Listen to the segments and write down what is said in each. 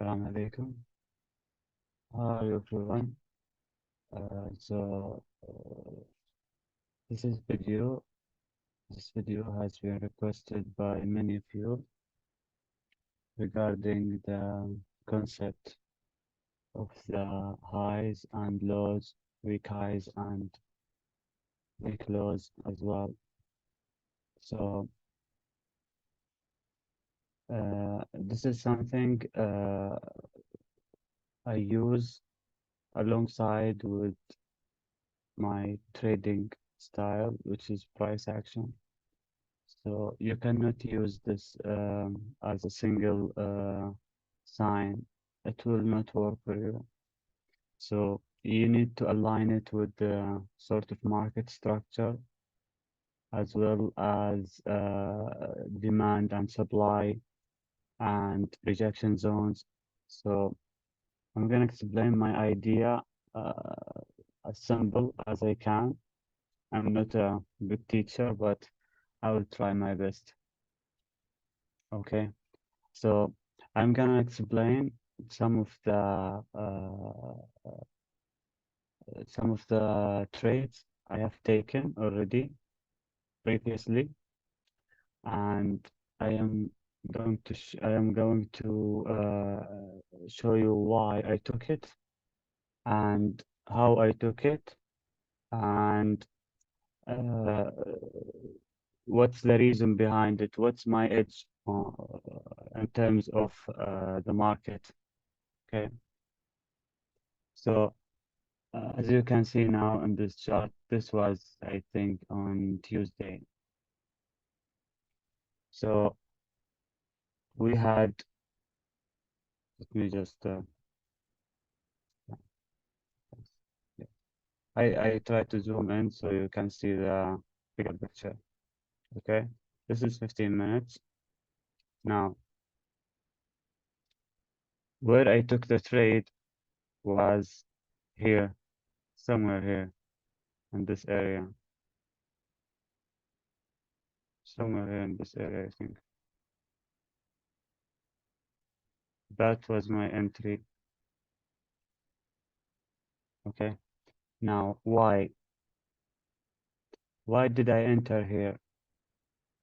Assalamu alaikum. Hi everyone. This is video. This video has been requested by many of you regarding the concept of the highs and lows, weak highs and weak lows as well. So this is something I use alongside with my trading style, which is price action. So you cannot use this as a single sign. It will not work for you. So you need to align it with the sort of market structure as well as demand and supply and rejection zones. So I'm going to explain my idea as simple as I can. I'm not a good teacher, but I will try my best. Okay. So I'm gonna explain some of the trades I have taken already previously, and I am going to show you why I took it and how I took it and uh, what's the reason behind it, what's my edge in terms of the market. Okay, so. As you can see now in this chart, this was, I think, on Tuesday. So we had, let me just, yeah. I try to zoom in so you can see the bigger picture. Okay, this is 15 minutes. Now, where I took the trade was here, somewhere here in this area, somewhere here in this area, I think. That was my entry. Okay, now why? Why did I enter here?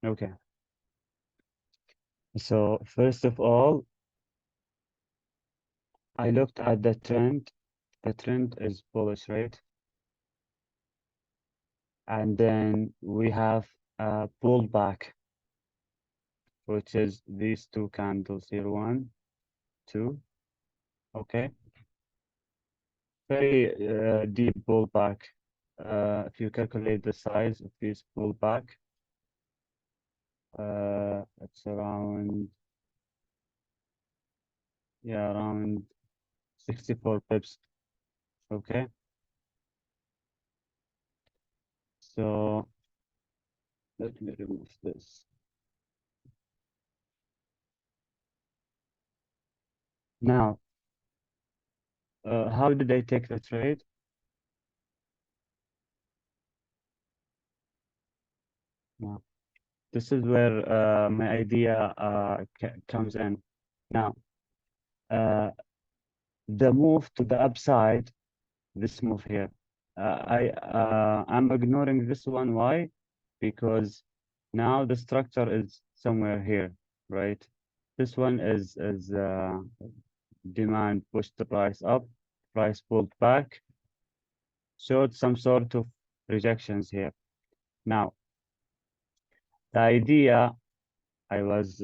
Okay, so first of all, I looked at the trend. The trend is bullish, right? And then we have a pullback, which is these two candles here. One, two. Okay. Very deep pullback. If you calculate the size of this pullback, it's around, yeah, around 64 pips. Okay. So let me remove this. Now, how did I take the trade? Now, this is where my idea comes in. Now, the move to the upside, this move here, I'm ignoring this one. Why? Because now the structure is somewhere here, right? This one is demand pushed the price up, price pulled back, showed some sort of rejections here. Now, the idea I was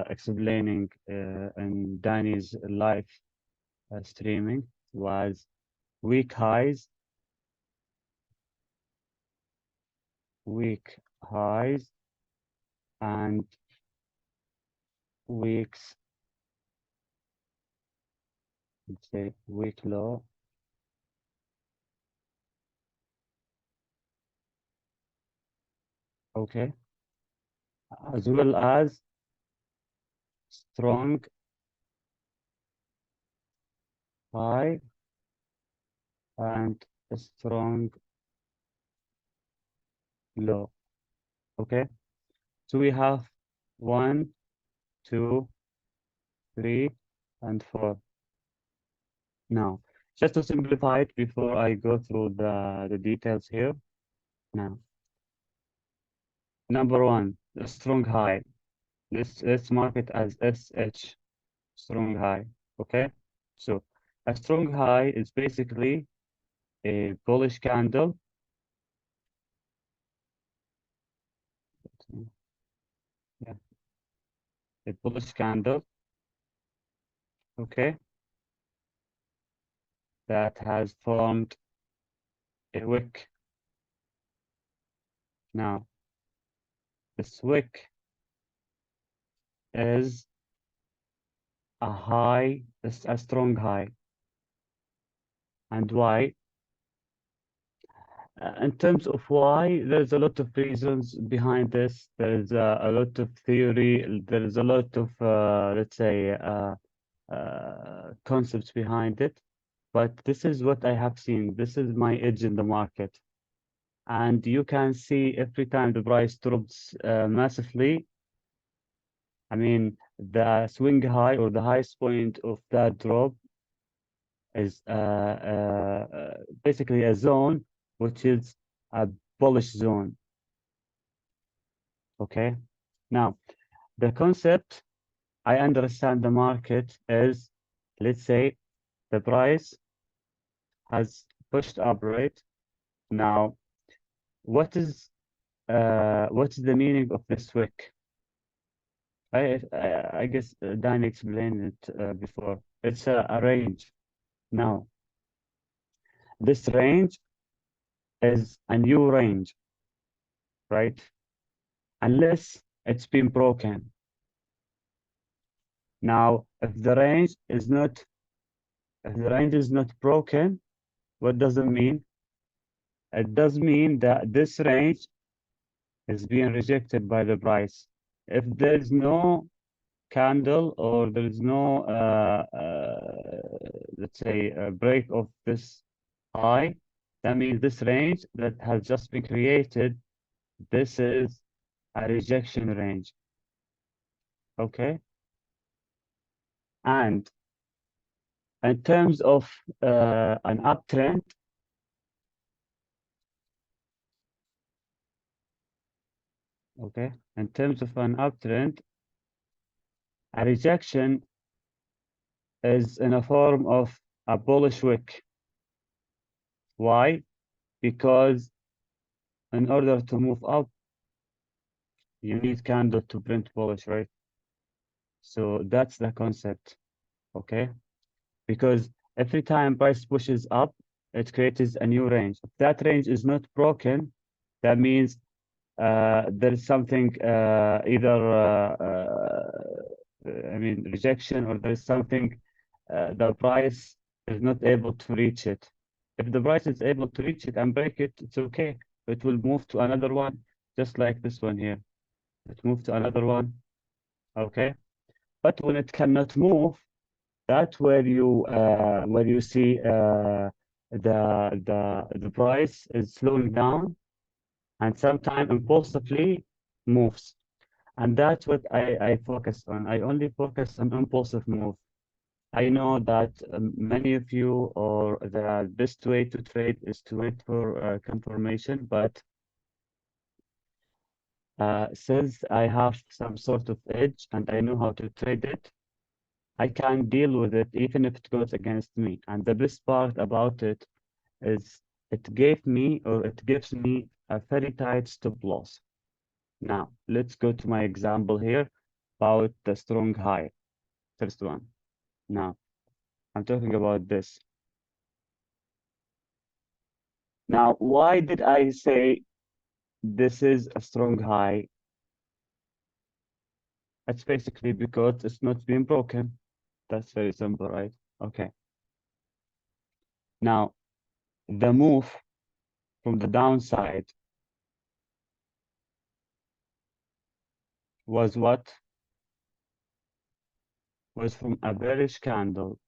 explaining in Danny's live streaming was weak highs, weak highs, and weeks, let's say weak low, okay, as well as strong high and a strong low, okay. So we have one, two, three. and 4. Now, just to simplify it before I go through the details here. Now, number one, the strong high. Let's mark it as SH, strong high. Okay? So a strong high is basically a bullish candle. Yeah, a bullish candle, okay, that has formed a wick. Now, this wick is a strong high. And why? In terms of why, there's a lot of reasons behind this. There's a lot of theory. There's a lot of, let's say, concepts behind it. But this is what I have seen. This is my edge in the market. And you can see every time the price drops massively, I mean, the swing high or the highest point of that drop is basically a zone, which is a bullish zone. Okay. Now, the concept I understand the market is, let's say, the price has pushed up, right? Now, what is the meaning of this wick? I guess Dan explained it before. It's a range. Now, this range is a new range, right? Unless it's been broken. Now, if the range is not broken, what does it mean? It does mean that this range is being rejected by the price. If there is no candle or there is no, let's say, a break of this high, that means this range that has just been created, this is a rejection range. Okay. And in terms of an uptrend, okay, in terms of an uptrend, a rejection is in a form of a bullish wick. Why? Because in order to move up, you need candle to print bullish, right? So that's the concept, okay? Because every time price pushes up, it creates a new range. If that range is not broken, that means there is something either I mean rejection, or there is something the price is not able to reach it. If the price is able to reach it and break it, it's okay. It will move to another one, just like this one here. It moved to another one, okay? But when it cannot move, that's where you see the price is slowing down and sometimes impulsively moves. And that's what I focus on. I only focus on impulsive move. I know that many of you, or the best way to trade is to wait for confirmation, but since I have some sort of edge and I know how to trade it, I can deal with it even if it goes against me. And the best part about it is it gives me a very tight stop loss. Now, let's go to my example here about the strong high. First one. Now, I'm talking about this. Now, why did I say this is a strong high? It's basically because it's not being broken. That's very simple, right? Okay. Now, the move from the downside was what? Was from a bearish candle.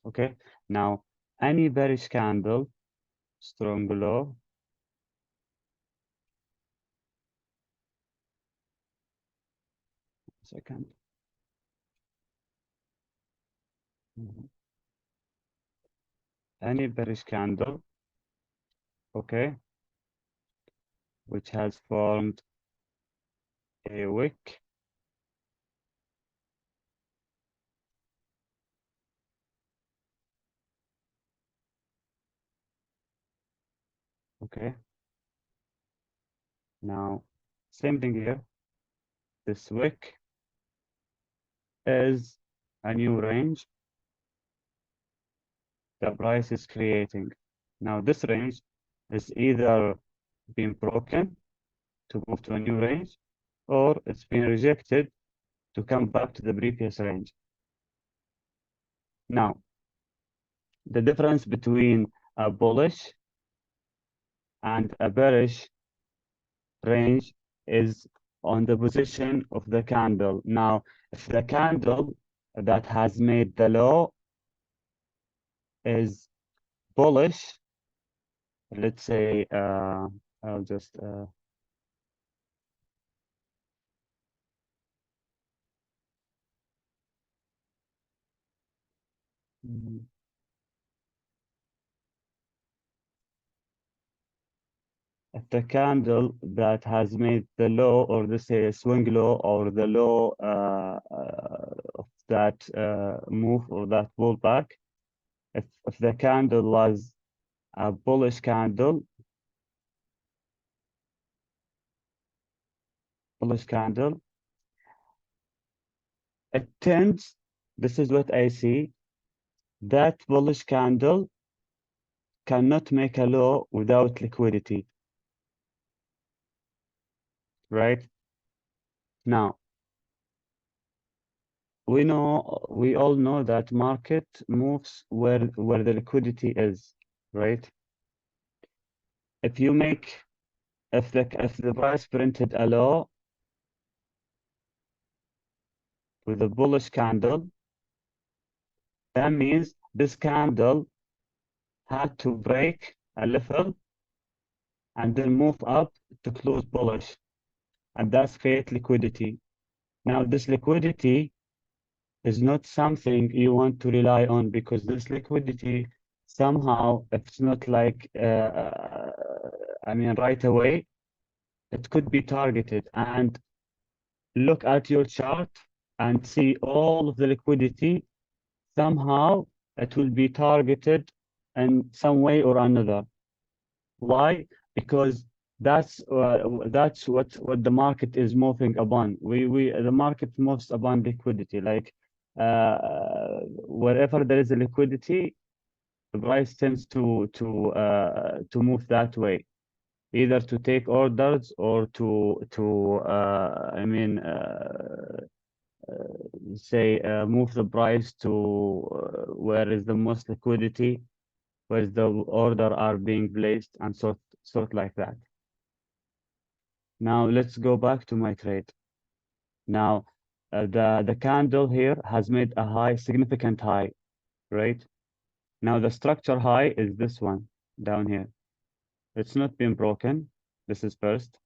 Okay. Now, any bearish candle, strong low, second. any bearish candle, okay, which has formed a wick, okay. Now, same thing here. This wick is a new range the price is creating. Now, this range is either being broken to move to a new range, or it's been rejected to come back to the previous range. Now, the difference between a bullish and a bearish range is on the position of the candle. Now, if the candle that has made the low is bullish, let's say, I'll just mm, if the candle that has made the low, or let's say a swing low, or the low of that move or that pullback, if the candle was a bullish candle, it tends, this is what I see, that bullish candle cannot make a low without liquidity, right? Now, we all know that market moves where the liquidity is, right? If you make if the price printed a low with a bullish candle, that means this candle had to break a level and then move up to close bullish, and that's create liquidity. Now, this liquidity is not something you want to rely on, because this liquidity somehow, if it's not like, I mean, right away, it could be targeted. And look at your chart and see all of the liquidity, somehow it will be targeted in some way or another. Why? Because that's what the market is moving upon. The market moves upon liquidity. Like wherever there is a liquidity, the price tends to move that way, either to take orders or to I mean say move the price to where is the most liquidity, where the order are being placed, and sort like that. Now let's go back to my trade. Now the candle here has made a high, significant high, right? Now the structure high is this one down here. It's not been broken. This is first.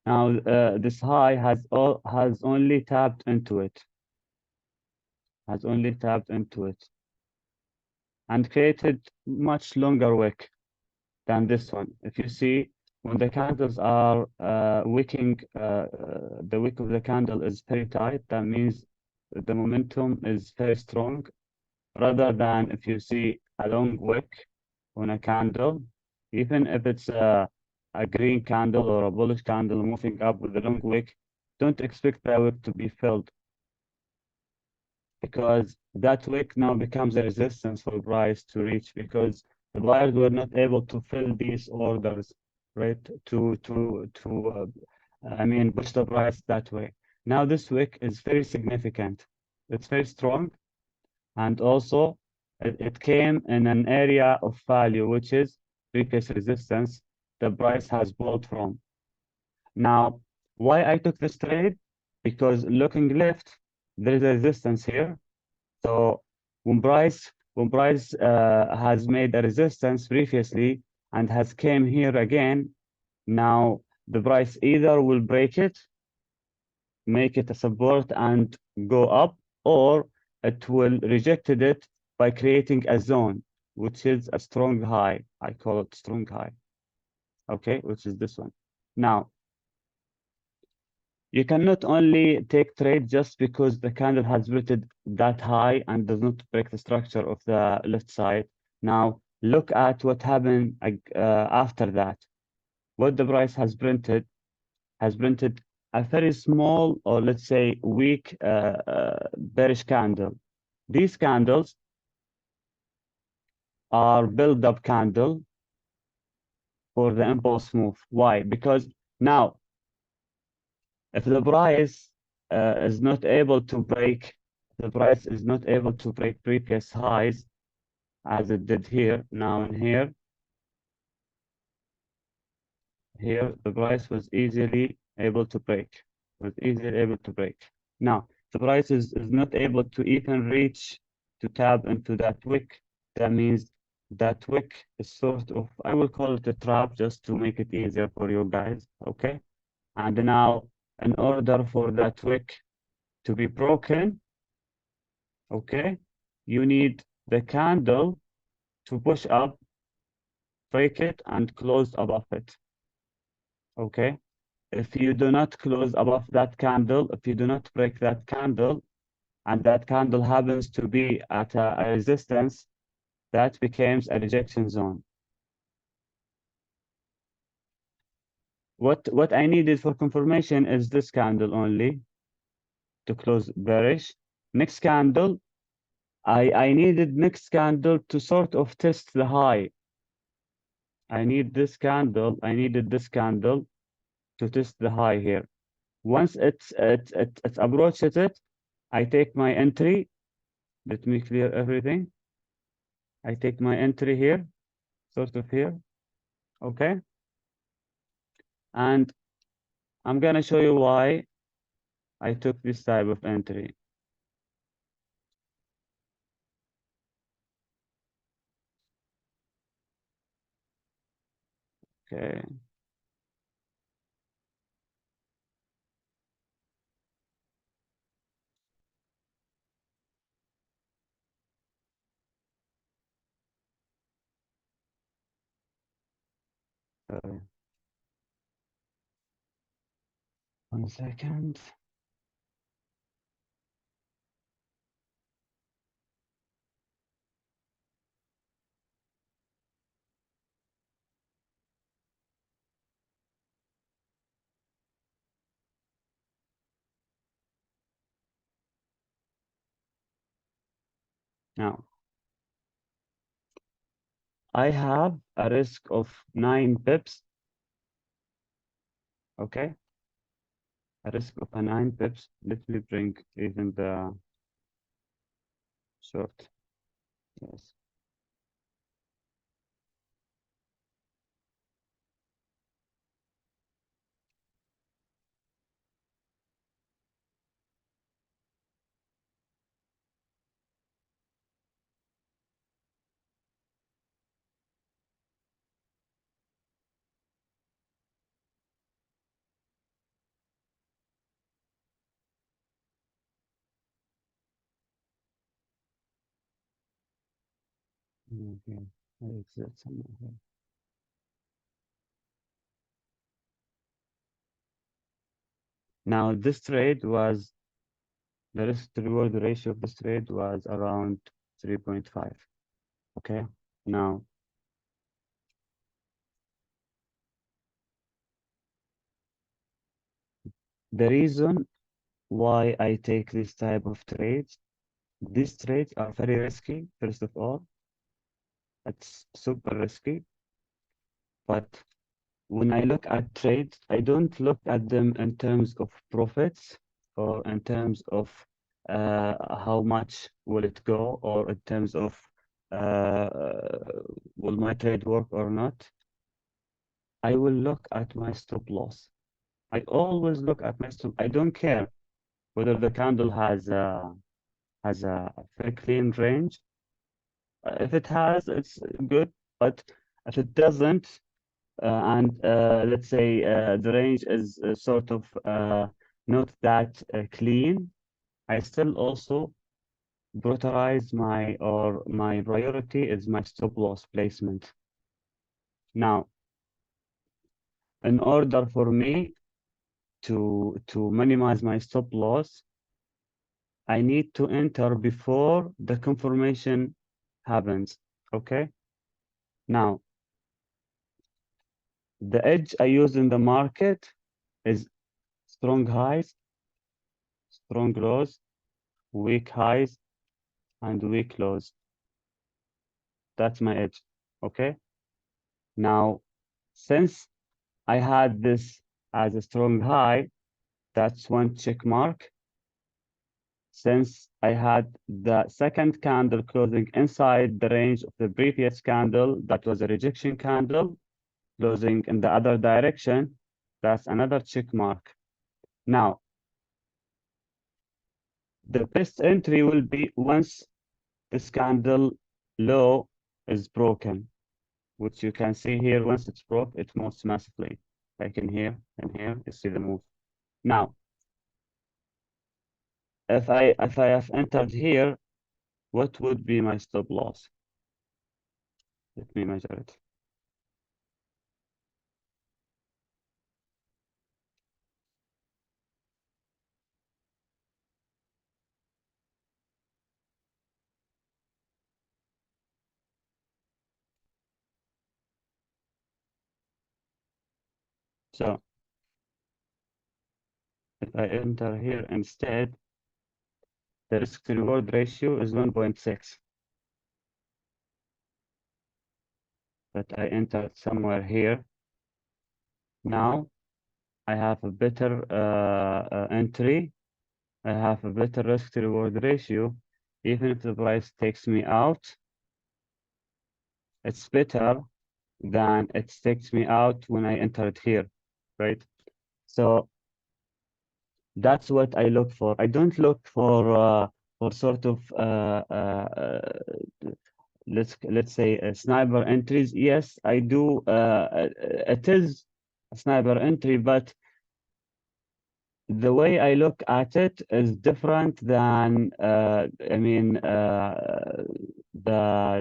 Now this high has only tapped into it, and created much longer wick than this one. If you see, when the candles are wicking, the wick of the candle is very tight. That means the momentum is very strong, rather than if you see a long wick on a candle, even if it's a green candle or a bullish candle moving up with a long wick, don't expect that wick to be filled, because that wick now becomes a resistance for price to reach, because the buyers were not able to fill these orders, right? I mean, push the price that way. Now this wick is very significant. It's very strong, and also it came in an area of value, which is previous resistance the price has pulled from. Now, why I took this trade? Because looking left, there is a resistance here. So when price has made a resistance previously and has came here again, now the price either will break it, make it a support and go up, or it will reject it by creating a zone. which is a strong high. I call it strong high. Okay, which is this one. Now, you cannot only take trade just because the candle has printed that high and does not break the structure of the left side. Now, look at what happened after that. What the price has printed a very small, or let's say weak, bearish candle. These candles are build-up candle for the impulse move. Why? Because now, if the price is not able to break, the price is not able to break previous highs as it did here, now and here the price was easily able to break, Now, the price is not able to even reach to tap into that wick. That means that wick is sort of, I will call it a trap just to make it easier for you guys, okay? And now, in order for that wick to be broken, okay, you need the candle to push up, break it, and close above it, okay? If you do not close above that candle, if you do not break that candle, and that candle happens to be at a resistance, that becomes a rejection zone. What I needed for confirmation is this candle only to close bearish. Next candle, I needed next candle to sort of test the high. I needed this candle to test the high here. Once it's approached it, I take my entry. Let me clear everything. I take my entry here, sort of here, okay? And I'm gonna show you why I took this type of entry. Okay. Sorry. 1 second. Now, I have a risk of 9 pips, okay? A risk of 9 pips. Let me bring even the short. Yes. Okay. I exit somewhere here. Now, this trade was, the risk to reward ratio of this trade was around 3.5. Okay. Now, the reason why I take this type of trades, these trades are very risky, first of all. It's super risky. But when I look at trades, I don't look at them in terms of profits or in terms of how much will it go or in terms of uh, will my trade work or not. I will look at my stop loss. I always look at my stop. I don't care whether the candle has a very clean range. If it has, it's good. But if it doesn't, and let's say the range is sort of not that clean, I still also prioritize my priority is my stop loss placement. Now, in order for me to minimize my stop loss, I need to enter before the confirmation happens. Okay. Now, the edge I use in the market is strong highs, strong lows, weak highs, and weak lows. That's my edge. Okay. Now, since I had this as a strong high, that's one check mark. Since I had the second candle closing inside the range of the previous candle, that was a rejection candle, closing in the other direction, that's another check mark. Now, the best entry will be once this candle low is broken, which you can see here. Once it's broke, it moves massively. Like in here and here, you see the move. Now, if I have entered here, what would be my stop loss? Let me measure it. So if I enter here instead, the risk to reward ratio is 1.6. But I entered somewhere here. Now I have a better entry. I have a better risk to reward ratio. Even if the price takes me out, it's better than it takes me out when I entered here, right? So that's what I look for. I don't look for sort of let's say sniper entries. Yes, I do. It is a sniper entry, but the way I look at it is different than I mean the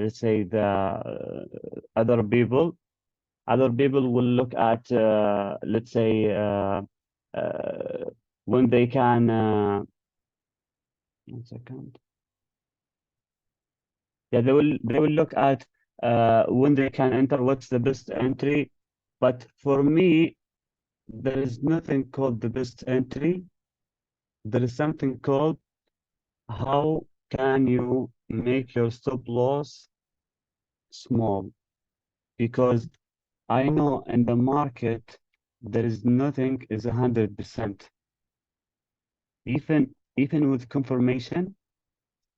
let's say the other people. Other people will look at let's say uh, when they can 1 second. Yeah, they will look at when they can enter, what's the best entry. But for me, there is nothing called the best entry. There is something called how can you make your stop loss small? Because I know in the market there is nothing is 100%. Even with confirmation,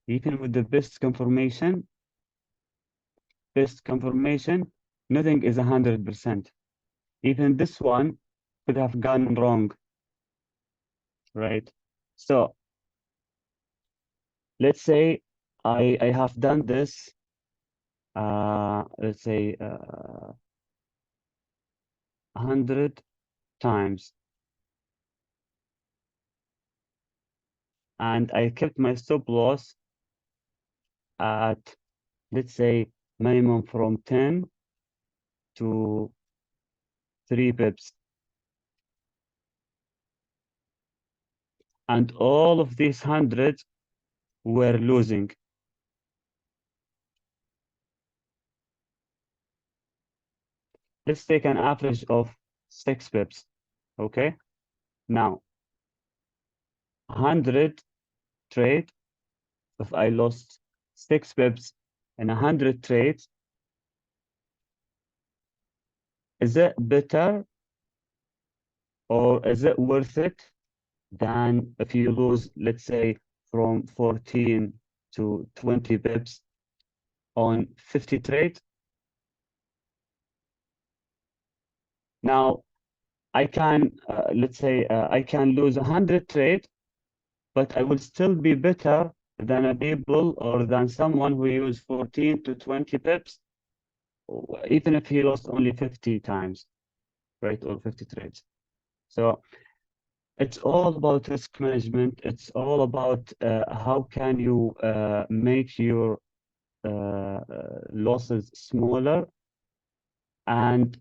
even with the best confirmation, nothing is 100%. Even this one could have gone wrong, right? So let's say I have done this, let's say 100 times, and I kept my stop loss at, let's say, minimum from 10 to 3 pips. And all of these hundreds were losing. Let's take an average of 6 pips. Okay. Now, 100 trade, if I lost 6 pips in 100 trades, is it better or is it worth it than if you lose, let's say, from 14 to 20 pips on 50 trades? Now, I can, let's say, I can lose 100 trades, but I will still be better than a people or than someone who used 14 to 20 pips, even if he lost only 50 times, right, or 50 trades. So It's all about risk management. It's all about how can you make your losses smaller, and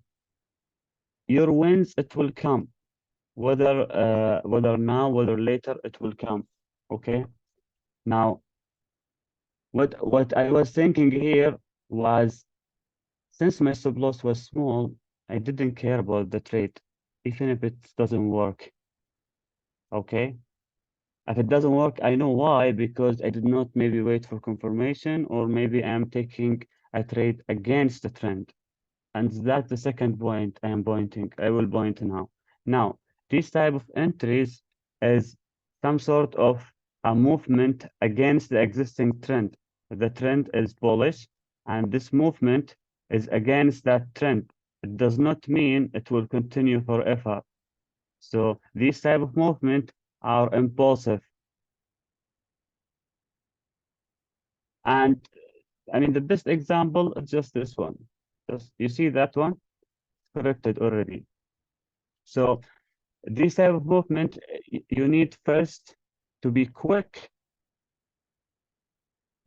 your wins, it will come. Whether now, whether later, it will come. Okay. Now, what I was thinking here was, since my stop loss was small, I didn't care about the trade, even if it doesn't work. Okay. If it doesn't work, I know why, because I did not maybe wait for confirmation, or maybe I'm taking a trade against the trend. And that's the second point I am pointing. I will point now. Now, this type of entries is some sort of a movement against the existing trend. The trend is bullish, and this movement is against that trend. It does not mean it will continue forever. So these type of movement are impulsive. And I mean, the best example is just this one. Just, you see that one? Corrected already. So this type of movement, you need first to be quick.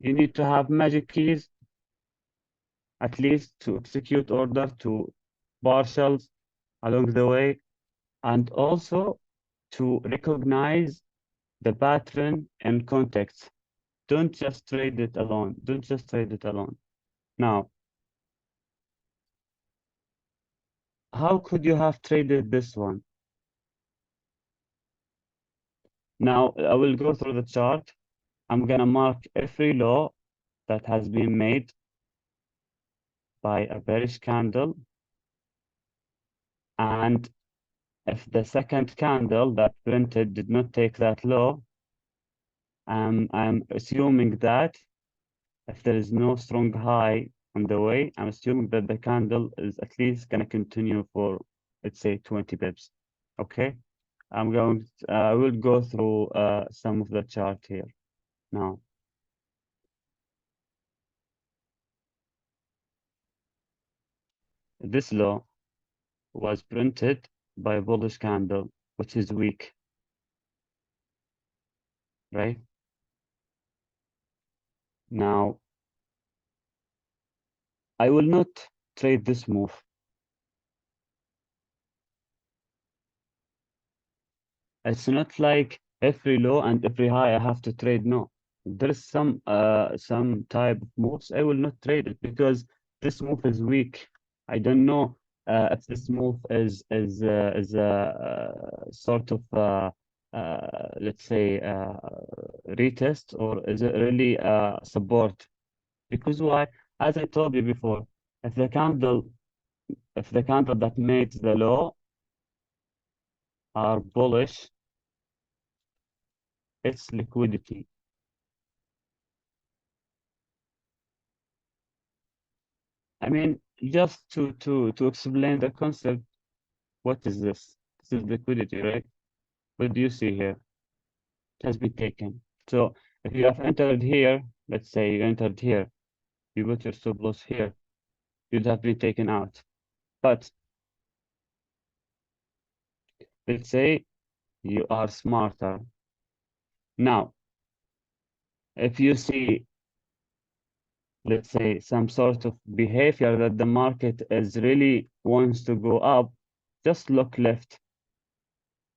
You need to have magic keys, at least to execute order to partials along the way, and also to recognize the pattern and context. Don't just trade it alone. Don't just trade it alone. Now, how could you have traded this one? Now, I will go through the chart. I'm gonna mark every low that has been made by a bearish candle, and if the second candle that printed did not take that low, I'm assuming that if there is no strong high on the way, I'm assuming that the candle is at least gonna continue for, let's say, 20 pips. Okay, I will go through some of the chart here now. This low was printed by a bullish candle, which is weak, right? Now, I will not trade this move. It's not like every low and every high I have to trade. No, there is some type of moves I will not trade it, because this move is weak. I don't know if this move is a sort of let's say retest, or is it really support? Because why? As I told you before, if the candle if the candle that made the low are bullish, it's liquidity. I mean, just to explain the concept, what is this? This is liquidity, right? What do you see here? It has been taken. So if you have entered here, let's say you entered here, you put your stop loss here, you'd have been taken out. But let's say you are smarter. Now, if you see, let's say, some sort of behavior that the market is really wants to go up, just look left.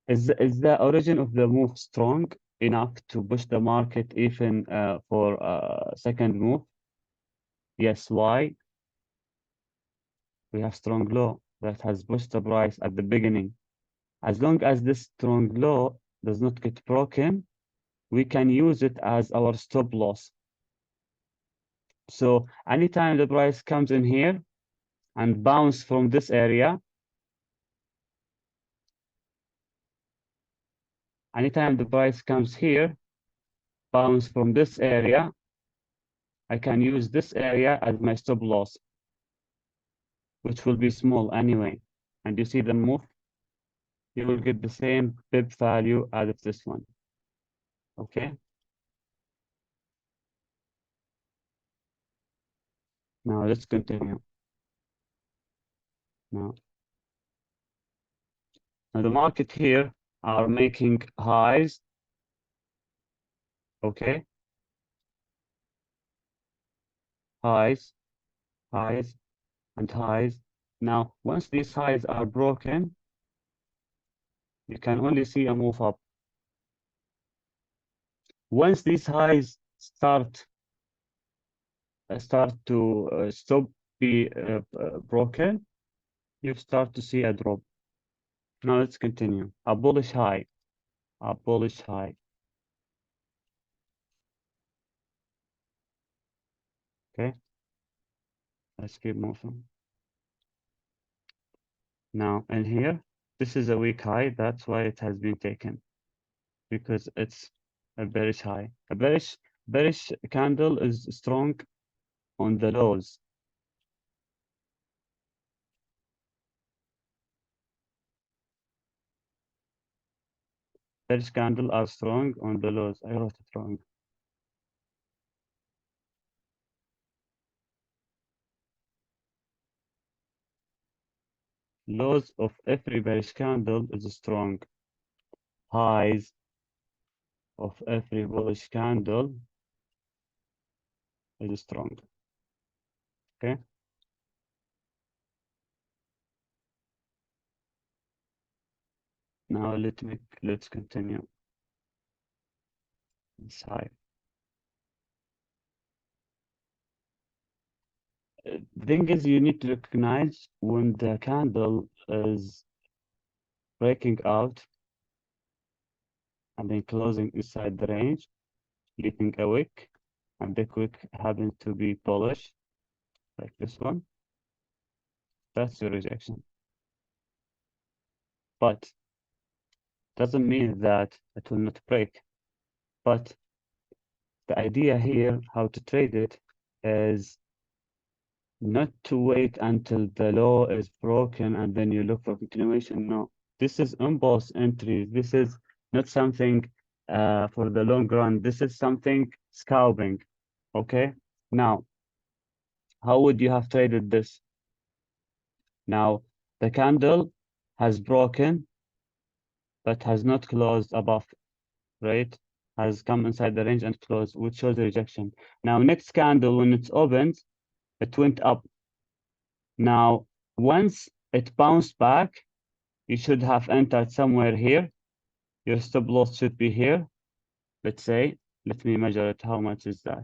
Is the origin of the move strong enough to push the market even for a second move? Yes. Why? We have strong low that has pushed the price at the beginning. As long as this strong low does not get broken, we can use it as our stop loss. So anytime the price comes in here and bounce from this area, anytime the price comes here, bounce from this area, I can use this area as my stop loss, which will be small anyway. And you see the move, you will get the same pip value as of this one. Okay. Now let's continue. Now, now the market here are making highs, okay? Highs, highs, and highs. Now, once these highs are broken, you can only see a move up. Once these highs start to stop be broken, you start to see a drop. Now let's continue. A bullish high, a bullish high. Okay, let's keep moving. Now in here, this is a weak high. That's why it has been taken, because it's a bearish high. A bearish candle is strong on the lows. Bearish candle are strong on the lows. I wrote it wrong. Lows of every bearish candle is strong. Highs of every bullish candle is strong. Okay. Now let's continue. It's high. The thing is, you need to recognize when the candle is breaking out and then closing inside the range, leaving a wick, and the wick happens to be bullish, like this one. That's your rejection. But doesn't mean that it will not break. But the idea here, how to trade it, is not to wait until the low is broken and then you look for continuation. No, this is impulse entry. This is not something for the long run. This is something scalping. Okay. Now, how would you have traded this? Now, the candle has broken, but has not closed above, right? Has come inside the range and closed, which shows the rejection. Now, next candle, when it's opened, it went up. Now, once it bounced back, you should have entered somewhere here. Your stop loss should be here. Let's say, let me measure it. How much is that?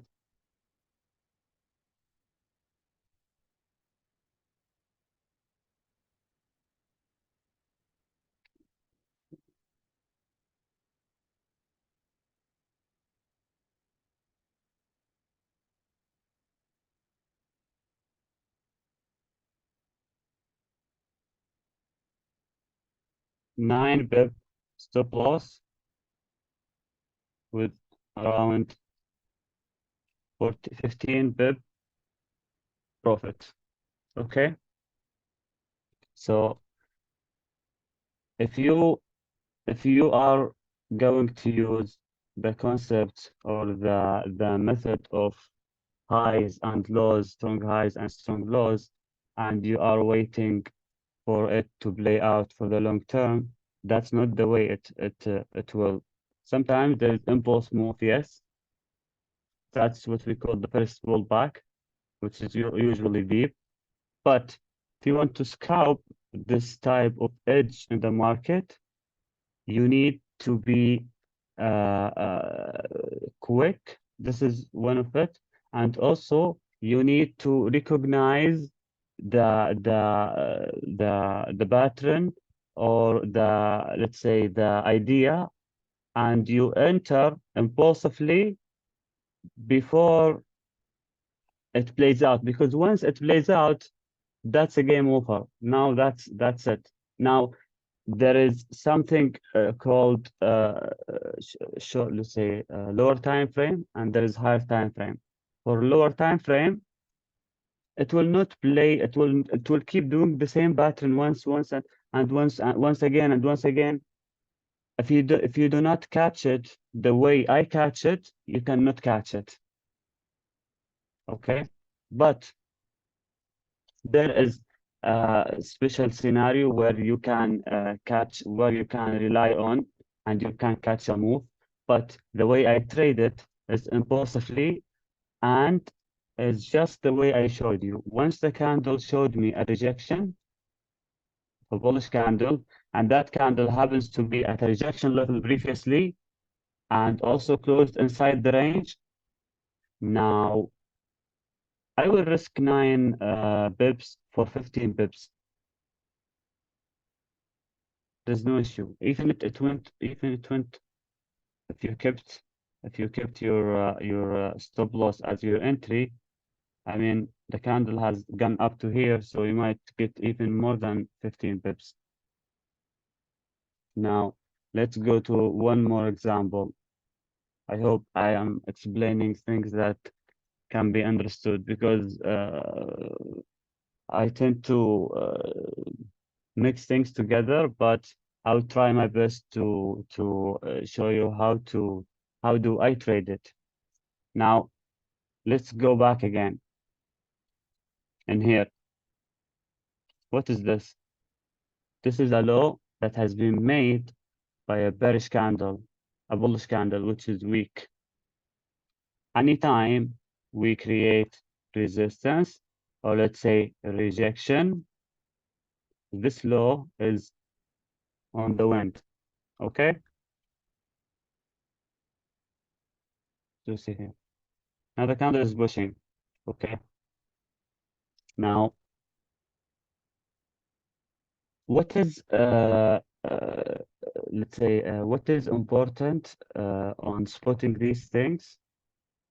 Nine pip stop loss with around 15 pip profit. Okay. So if you are going to use the concept or the method of highs and lows, strong highs and strong lows, and you are waiting for it to play out for the long term, that's not the way it will. Sometimes there's impulse move, yes. That's what we call the first pullback, which is usually deep. But if you want to scalp this type of edge in the market, you need to be quick. This is one of it. And also you need to recognize the pattern or the, let's say, the idea, and you enter impulsively before it plays out, because once it plays out, that's a game over. Now that's it. Now there is something called short, let's say, lower time frame, and there is higher time frame. For lower time frame, it will not play. It will keep doing the same pattern once again and once again. If you do not catch it the way I catch it, you cannot catch it. Okay, but there is special scenario where you can where you can rely on and you can catch a move. But the way I trade it is impulsively and it's just the way I showed you. Once the candle showed me a rejection, a bullish candle, and that candle happens to be at a rejection level previously and also closed inside the range. Now I will risk 9 bips for 15 bips. There's no issue. Even it went. If you kept, if you kept your stop loss as your entry, I mean the candle has gone up to here, so you might get even more than 15 pips. Now let's go to one more example. I hope I am explaining things that can be understood because I tend to mix things together, but I'll try my best to show you how do I trade it. Now let's go back again. And here, what is this? This is a low that has been made by a bearish candle, a bullish candle, which is weak. Anytime we create resistance, or let's say rejection, this low is on the wind, okay? So see here. Now the candle is pushing, okay? Now, what is, let's say, what is important on spotting these things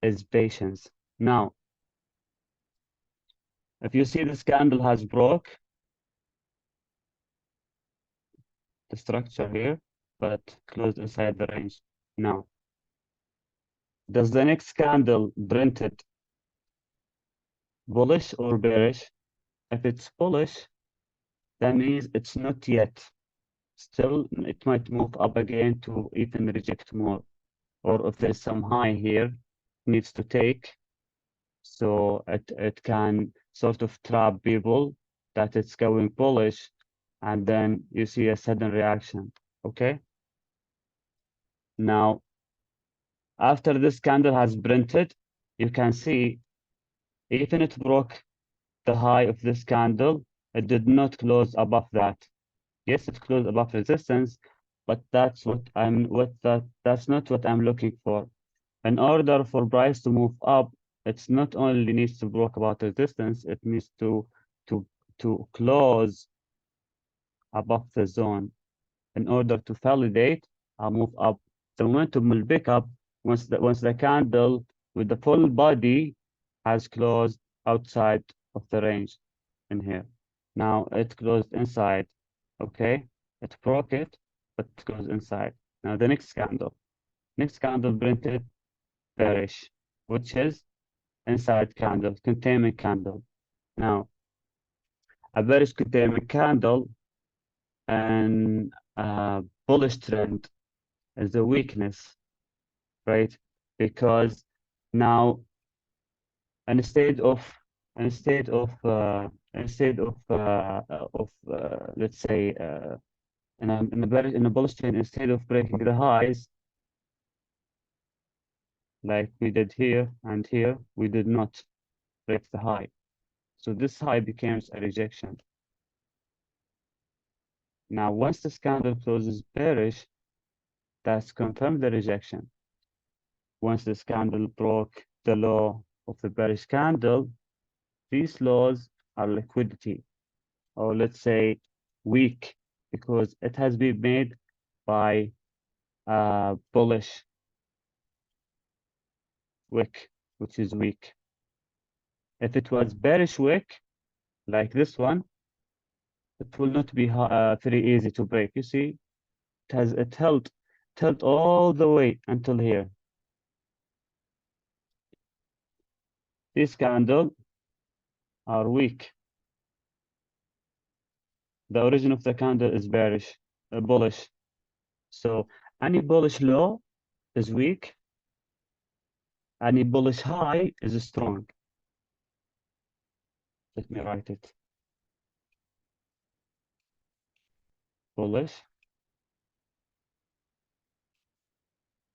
is patience. Now, if you see this candle has broke the structure here, but closed inside the range. Now, does the next candle printed bullish or bearish? If it's bullish, that means it's not yet. Still, it might move up again to even reject more. Or if there's some high here, needs to take. So it can sort of trap people that it's going bullish, and then you see a sudden reaction. Okay. Now, after this candle has printed, you can see even it broke the high of this candle, it did not close above that. Yes, it closed above resistance, but that's not what I'm looking for. In order for price to move up, it's not only needs to break above resistance, it needs to to close above the zone in order to validate a move up. The momentum will pick up once the candle with the full body has closed outside of the range in here. Now it closed inside, okay? It broke it, but it goes inside. Now the next candle. Next candle printed bearish, which is inside candle, containment candle. Now, a bearish containment candle and a bullish trend is a weakness, right? Because now instead of let's say in a bullish trend, instead of breaking the highs like we did here and here, we did not break the high. So this high becomes a rejection. Now, once this candle closes bearish, that's confirmed the rejection. Once this candle broke the law of the bearish candle, these laws are liquidity, or let's say weak, because it has been made by bullish wick, which is weak. If it was bearish wick, like this one, it will not be very easy to break. You see, it held all the way until here. This candle are weak. The origin of the candle is bearish, bullish. So any bullish low is weak. Any bullish high is strong. Let me write it. bullish,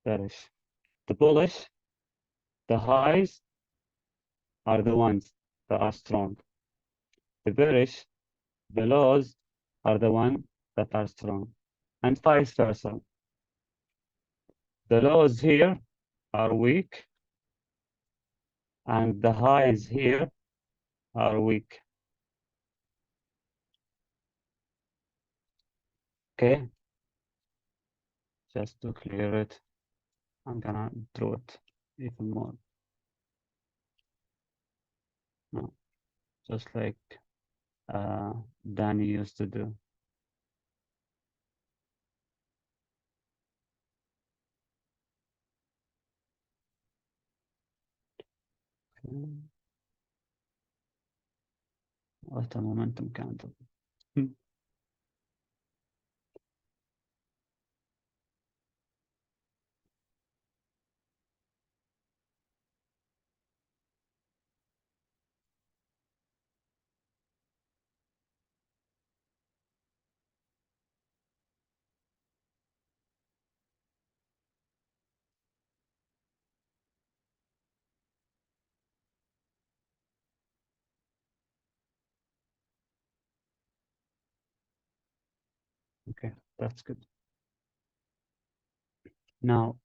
bearish. The bullish, the highs are the ones that are strong. The bearish, the lows are the ones that are strong. And vice versa. The lows here are weak, and the highs here are weak. Okay, just to clear it, I'm gonna draw it even more. No, just like Danny used to do. Okay. What a momentum candle. Okay, that's good. Now,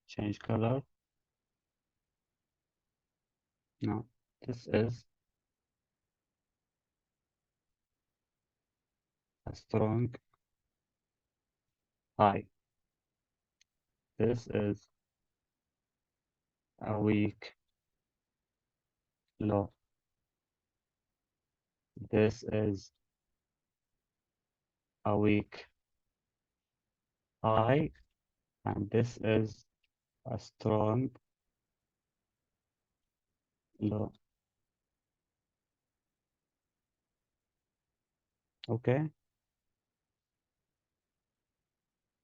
change color. Now, this is a strong high. This is a weak low. This is a weak high, and this is a strong low. Okay.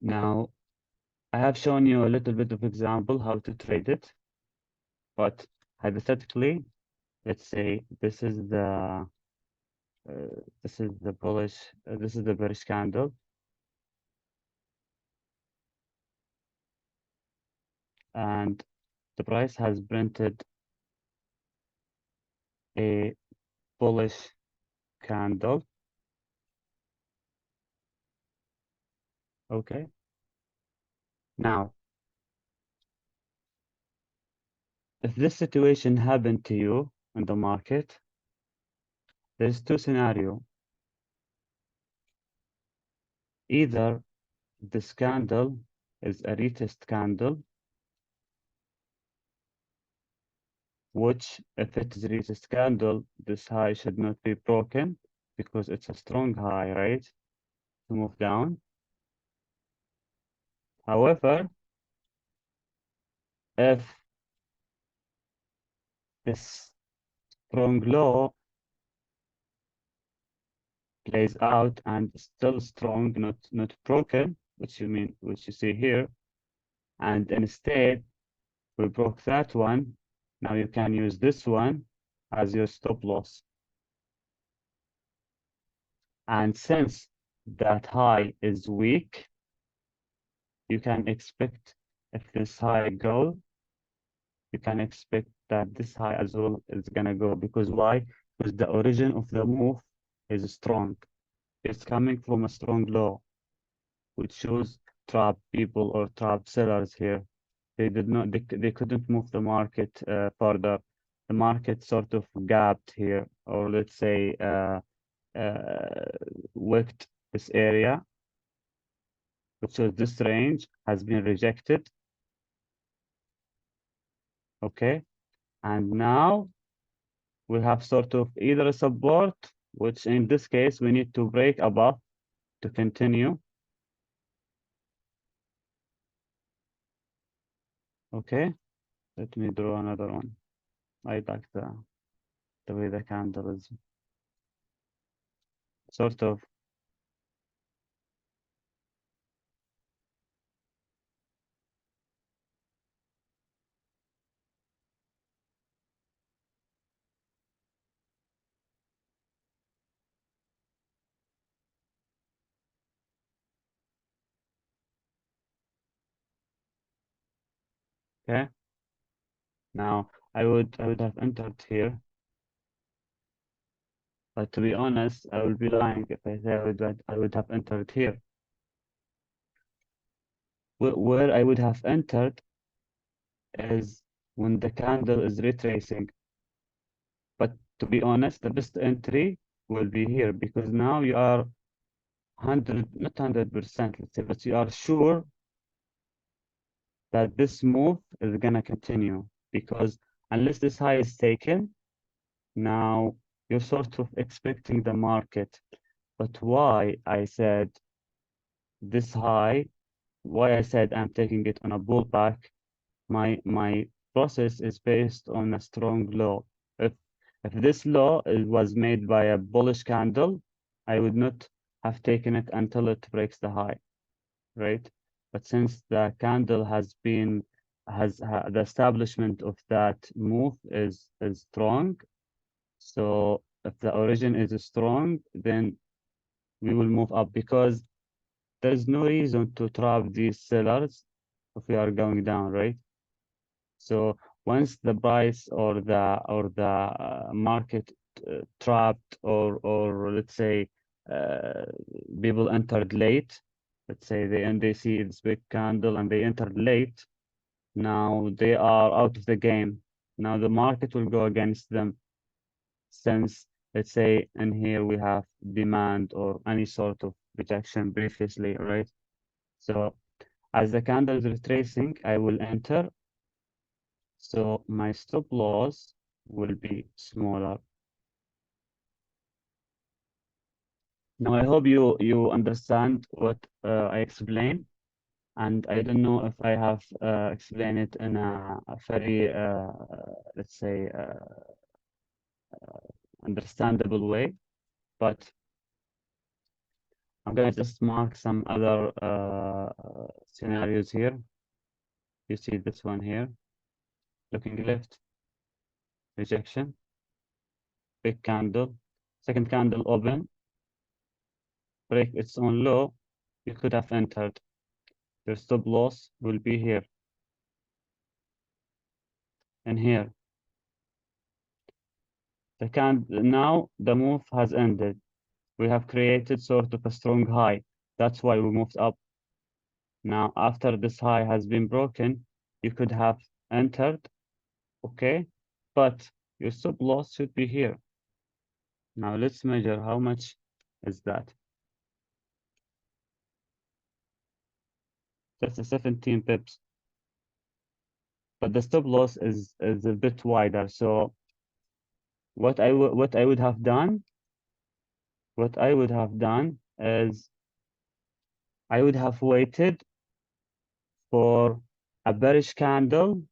Now, I have shown you a little bit of example how to trade it, but hypothetically, let's say this is the bullish, this is the bearish candle, and the price has printed a bullish candle. Okay. Now, if this situation happened to you in the market, there's two scenarios. Either this candle is a retest candle, which if it is a retest candle, this high should not be broken because it's a strong high, right? To move down. However, if this strong low plays out and still strong, not broken, which you see here, and instead we broke that one, now you can use this one as your stop loss. And since that high is weak, you can expect if this high goes, you can expect that this high as well is gonna go. Because why? Because the origin of the move is strong. It's coming from a strong low, which shows trap people or trap sellers here. They couldn't move the market further. The market sort of gapped here, or let's say wicked this area, which shows this range has been rejected. Okay, and now we have sort of either a support, which in this case we need to break above to continue. Okay, let me draw another one. I like the way the candle is sort of. Okay. Now I would have entered here, but to be honest, I would be lying if I say I would have entered here. Where I would have entered is when the candle is retracing. But to be honest, the best entry will be here because now you are not 100%, let's say, but you are sure that this move is gonna continue because unless this high is taken, now you're sort of expecting the market. But why I said I'm taking it on a pullback, my process is based on a strong low. If if this low was made by a bullish candle, I would not have taken it until it breaks the high, right? But since the candle has been has the establishment of that move is strong, so if the origin is strong, then we will move up because there's no reason to trap these sellers if we are going down, right? So once the price or the market trapped or let's say uh, people entered late, let's say they see this big candle and they entered late, now they are out of the game. Now the market will go against them since let's say in here we have demand or any sort of rejection previously, right? So as the candle is retracing, I will enter. So my stop loss will be smaller. Now I hope you understand what I explained, and I don't know if I have explained it in a very let's say understandable way, but I'm gonna just mark some other scenarios here. You see this one here, looking left, rejection, big candle, second candle open, break its own low, you could have entered. Your stop loss will be here and here. Now the move has ended. We have created sort of a strong high. That's why we moved up. Now, after this high has been broken, you could have entered, okay? But your stop loss should be here. Now let's measure how much is that. That's a 17 pips. But the stop loss is a bit wider. So what I would have done, what I would have done is I would have waited for a bearish candle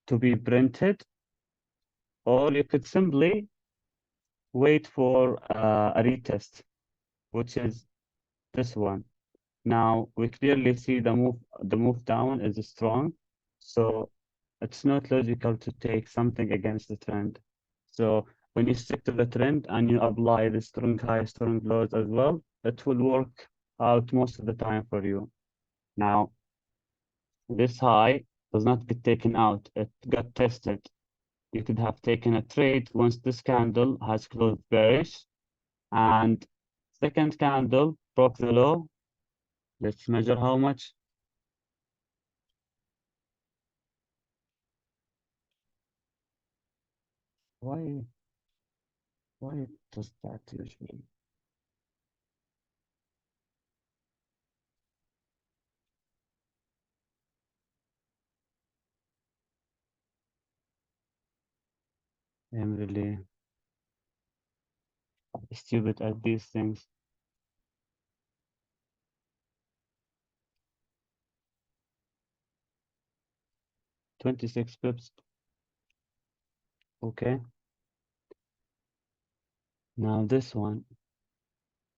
to be printed, or you could simply wait for a retest, which is this one. Now we clearly see the move down is strong, so it's not logical to take something against the trend. So when you stick to the trend and you apply the strong high, strong lows as well, it will work out most of the time for you. Now, this high does not get taken out, it got tested. You could have taken a trade once this candle has closed bearish and second candle broke the low. Let's measure how much. Why why does that usually? I'm really stupid at these things. 26 pips. Okay. Now this one.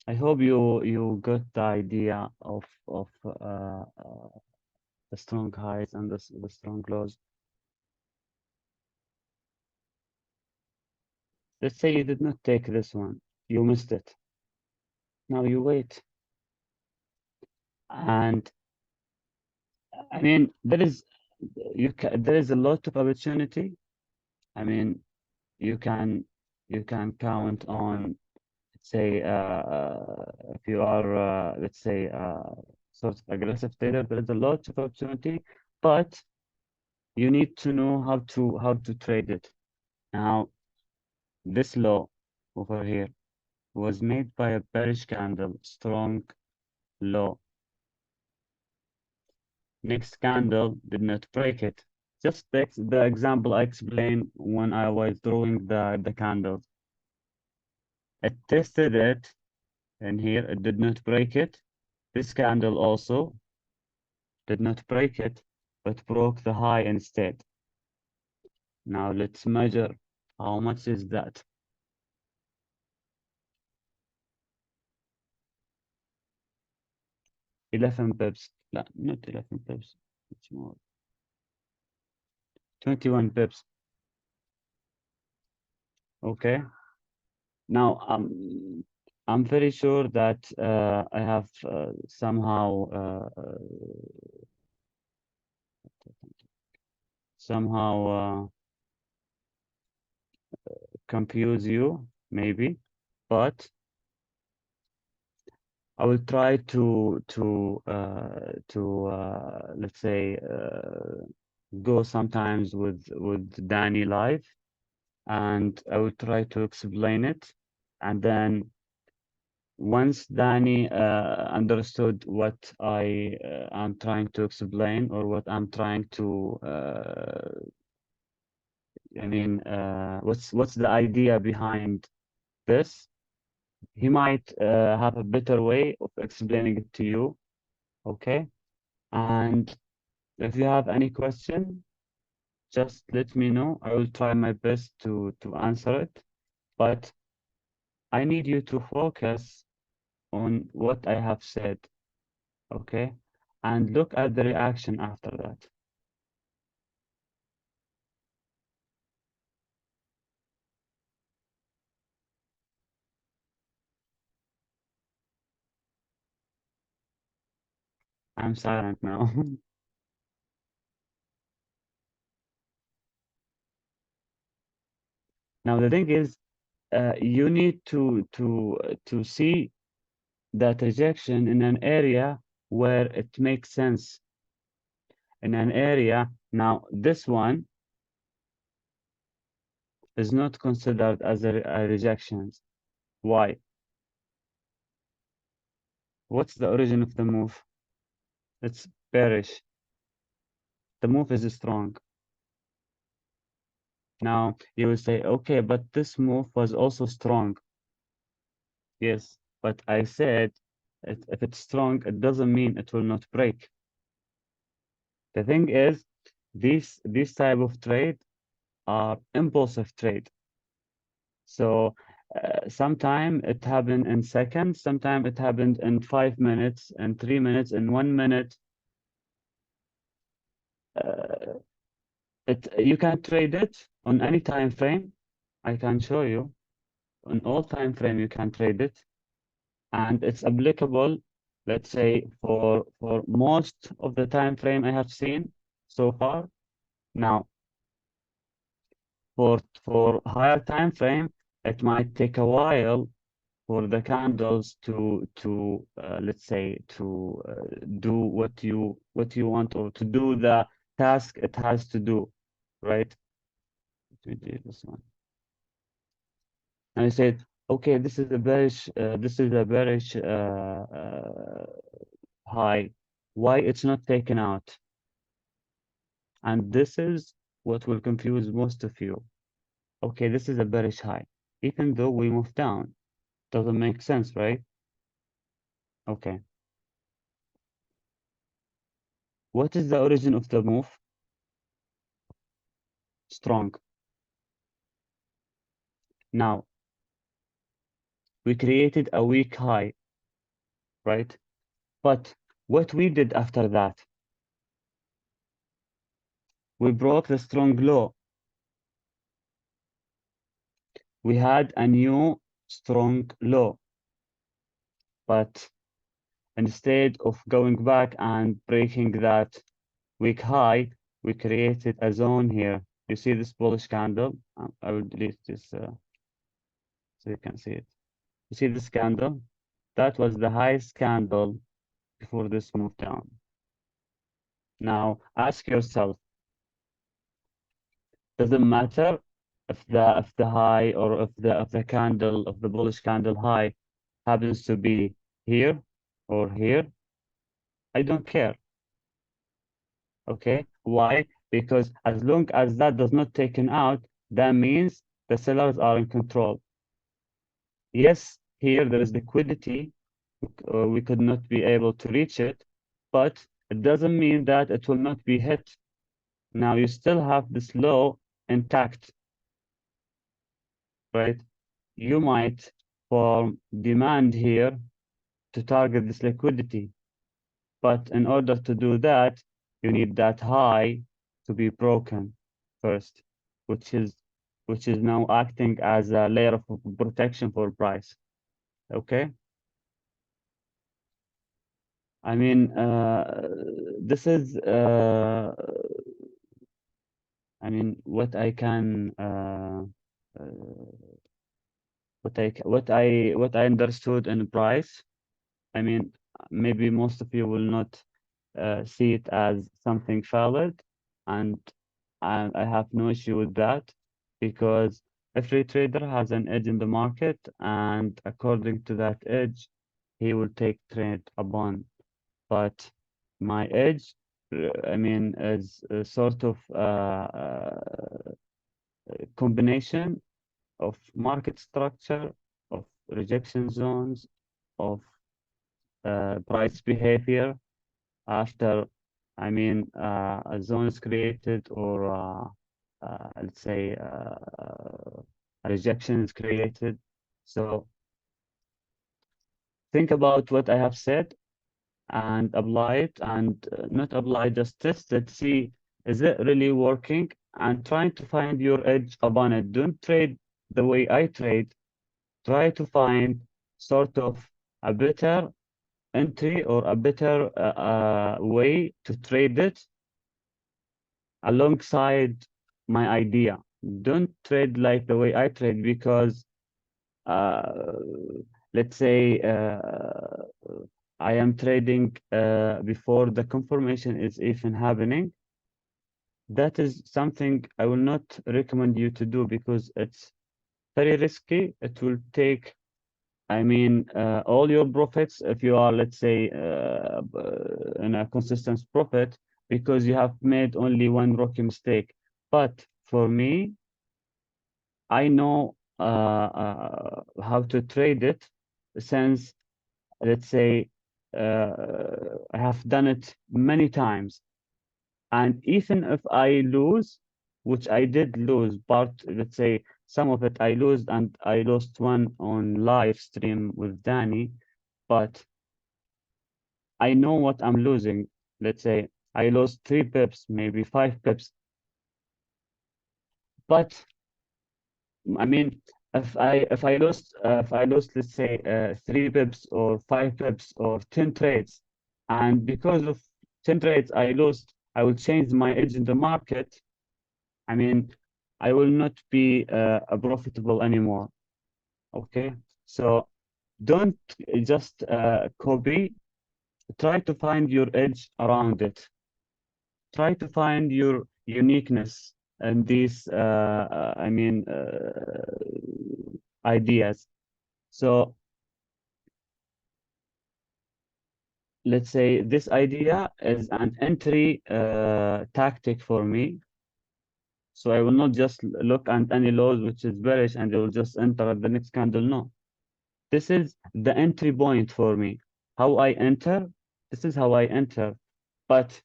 I hope you got the idea of the strong highs and the strong lows. Let's say you did not take this one. You missed it. Now you wait. And I mean, there is there is a lot of opportunity. I mean, you can count on, say, if you are, let's say, sort of aggressive trader, there is a lot of opportunity, but you need to know how to trade it. Now, this law over here was made by a bearish candle, strong low. Next candle did not break it. Just the example I explained when I was drawing the candles. It tested it, and here it did not break it. This candle also did not break it, but broke the high instead. Now let's measure how much is that. 11 pips. No, not 11 pips. It's more. 21 pips. Okay. Now I'm very sure that I have somehow confuse you, maybe, but I will try to let's say go sometimes with Danny live, and I will try to explain it, and then once Danny understood what am trying to explain, or what I'm trying to I mean what's the idea behind this, he might have a better way of explaining it to you. Okay. And if you have any question, just let me know. I will try my best to answer it. But I need you to focus on what I have said. Okay. And look at the reaction after that. I'm silent now. Now the thing is, you need to see that rejection in an area where it makes sense. In an area, now this one is not considered as a rejection. Why? What's the origin of the move? It's bearish. The move is strong. Now you will say, okay, but this move was also strong. Yes, but I said if it's strong, it doesn't mean it will not break. The thing is, these type of trade are impulsive trade. So sometime it happened in seconds, sometime it happened in 5 minutes, in 3 minutes, in 1 minute. Uh, you can trade it on any time frame. I can show you on all time frame you can trade it, and it's applicable, let's say, for most of the time frame I have seen so far. Now, for higher time frame, it might take a while for the candles to let's say to do what you want, or to do the task it has to do, right? Let me do this one. And I said, okay, this is a bearish high. Why it's not taken out? And this is what will confuse most of you. Okay, this is a bearish high, even though we move down. Doesn't make sense, right? Okay. What is the origin of the move? Strong. Now, we created a weak high, right? But what we did after that, we broke the strong low. We had a new strong low, but instead of going back and breaking that weak high, we created a zone here. You see this bullish candle? I will delete this so you can see it. You see this candle? That was the highest candle before this move down. Now ask yourself, does it matter if the high or if the candle of the bullish candle high happens to be here or here? I don't care. Okay, why? Because as long as that does not taken out, that means the sellers are in control. Yes, here there is liquidity. We could not be able to reach it, but it doesn't mean that it will not be hit. Now you still have this low intact, right? You might form demand here to target this liquidity, but in order to do that, you need that high to be broken first, which is now acting as a layer of protection for price. Okay? I mean, this is, I mean, what I understood in price. I mean, maybe most of you will not see it as something valid, and I have no issue with that because every trader has an edge in the market, and according to that edge, he will take trade upon. But my edge, I mean, is a sort of combination of market structure, of rejection zones, of price behavior after, I mean, a zone is created or let's say a rejection is created. So think about what I have said and apply it, and not apply, just test it, see is it really working, and trying to find your edge upon it. Don't trade the way I trade. Try to find sort of a better entry or a better way to trade it alongside my idea. Don't trade like the way I trade because uh, let's say I am trading before the confirmation is even happening. That is something I will not recommend you to do because it's very risky. It will take, I mean, all your profits if you are, let's say, in a consistent profit because you have made only one rookie mistake. But for me, I know how to trade it since, let's say, I have done it many times. And even if I lose, which I did lose part, let's say some of it I lost, and I lost one on live stream with Danny, but I know what I'm losing. Let's say I lost 3 pips, maybe 5 pips. But I mean, if I lost, let's say 3 pips or 5 pips or 10 trades, and because of 10 trades I lost, I will change my edge in the market. I mean, I will not be profitable anymore. Okay, so don't just copy. Try to find your edge around it. Try to find your uniqueness and these, I mean, ideas. So let's say this idea is an entry tactic for me. So I will not just look at any lows which is bearish and I will just enter at the next candle. No, this is the entry point for me. How I enter, this is how I enter. But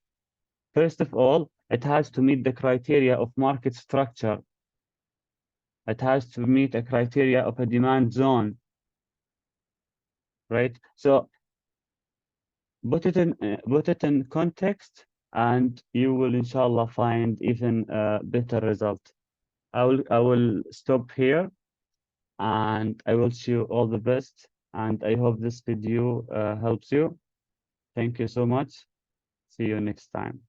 first of all, it has to meet the criteria of market structure. It has to meet a criteria of a demand zone, right? So put it in context, and you will inshallah find even a better result. I will stop here, and I wish you all the best. And I hope this video helps you. Thank you so much. See you next time.